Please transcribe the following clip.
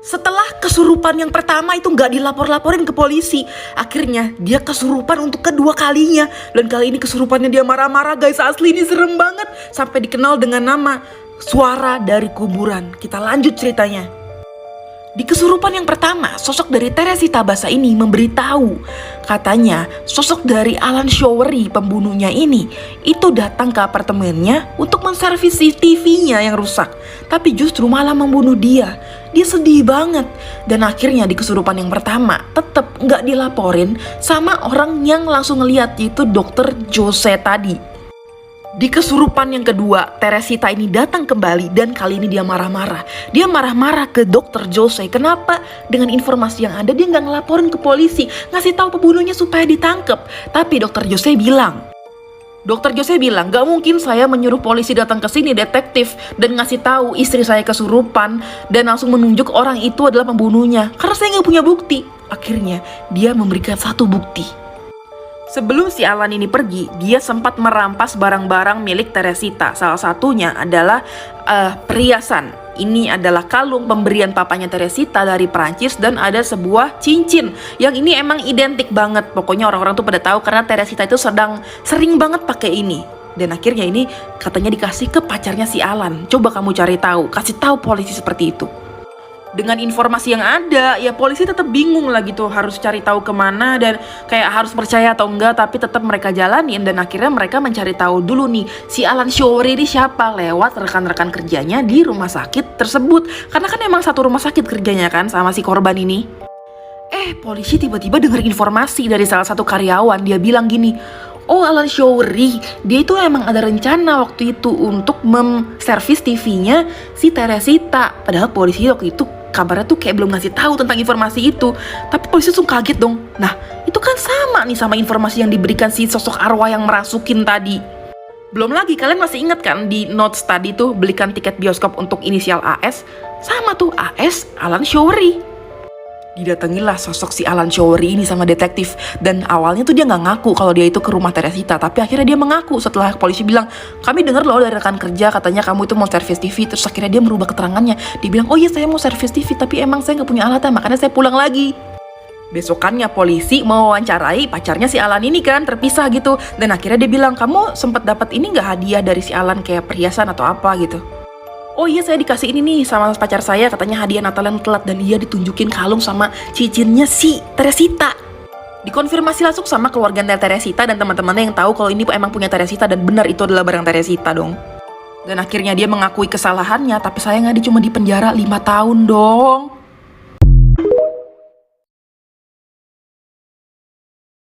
Setelah kesurupan yang pertama itu nggak dilapor-laporin ke polisi, akhirnya dia kesurupan untuk kedua kalinya. Dan kali ini kesurupannya dia marah-marah guys, asli ini serem banget. Sampai dikenal dengan nama suara dari kuburan. Kita lanjut ceritanya. Di kesurupan yang pertama, sosok dari Teresita Basa ini memberitahu, katanya sosok dari Alan Showery pembunuhnya ini itu datang ke apartemennya untuk menservis CCTV-nya yang rusak, tapi justru malah membunuh dia. Dia sedih banget, dan akhirnya di kesurupan yang pertama tetap nggak dilaporin sama orang yang langsung ngeliat, yaitu Dokter Jose tadi. Di kesurupan yang kedua, Teresita ini datang kembali dan kali ini dia marah-marah. Dia marah-marah ke Dokter Jose. Kenapa? Dengan informasi yang ada dia nggak ngelaporin ke polisi, ngasih tahu pembunuhnya supaya ditangkap. Tapi Dokter Jose bilang, gak mungkin saya menyuruh polisi datang ke sini detektif dan ngasih tahu istri saya kesurupan dan langsung menunjuk orang itu adalah pembunuhnya, karena saya nggak punya bukti. Akhirnya dia memberikan satu bukti. Sebelum si Alan ini pergi, dia sempat merampas barang-barang milik Teresita. Salah satunya adalah perhiasan. Ini adalah kalung pemberian papanya Teresita dari Prancis dan ada sebuah cincin yang ini emang identik banget. Pokoknya orang-orang tuh pada tahu karena Teresita itu sering banget pakai ini. Dan akhirnya ini katanya dikasih ke pacarnya si Alan. Coba kamu cari tahu, kasih tahu polisi seperti itu. Dengan informasi yang ada, ya polisi tetap bingung lah gitu, harus cari tahu kemana dan kayak harus percaya atau enggak, tapi tetap mereka jalanin. Dan akhirnya mereka mencari tahu dulu nih, si Alan Showery ini siapa, lewat rekan-rekan kerjanya di rumah sakit tersebut. Karena kan emang satu rumah sakit kerjanya kan sama si korban ini. Polisi tiba-tiba dengar informasi dari salah satu karyawan, dia bilang gini, oh Alan Showery, dia itu emang ada rencana waktu itu untuk servis TV-nya si Teresita. Padahal polisi waktu itu kabarnya tuh kayak belum ngasih tahu tentang informasi itu. Tapi polisi langsung kaget dong. Nah, itu kan sama nih sama informasi yang diberikan si sosok arwah yang merasukin tadi. Belum lagi, kalian masih ingat kan di notes tadi tuh belikan tiket bioskop untuk inisial AS? Sama tuh AS Alan Showery. Didatangilah sosok si Alan Showery ini sama detektif. Dan awalnya tuh dia nggak ngaku kalau dia itu ke rumah Teresita, tapi akhirnya dia mengaku setelah polisi bilang, kami dengar loh dari rekan kerja katanya kamu itu mau servis TV. Terus akhirnya dia merubah keterangannya. Dia bilang, oh iya saya mau servis TV, tapi emang saya nggak punya alatnya, makanya saya pulang lagi. Besokannya polisi mau wawancarai pacarnya si Alan ini kan, terpisah gitu. Dan akhirnya dia bilang, kamu sempat dapat ini nggak hadiah dari si Alan, kayak perhiasan atau apa gitu? Oh iya saya dikasih ini nih sama pacar saya, katanya hadiah Natal yang telat. Dan dia ditunjukin kalung sama cincinnya si Teresita. Dikonfirmasi langsung sama keluarga Teresita dan teman-temannya yang tahu kalau ini emang punya Teresita dan benar itu adalah barang Teresita dong. Dan akhirnya dia mengakui kesalahannya, tapi sayangnya dia cuma dipenjara 5 tahun dong.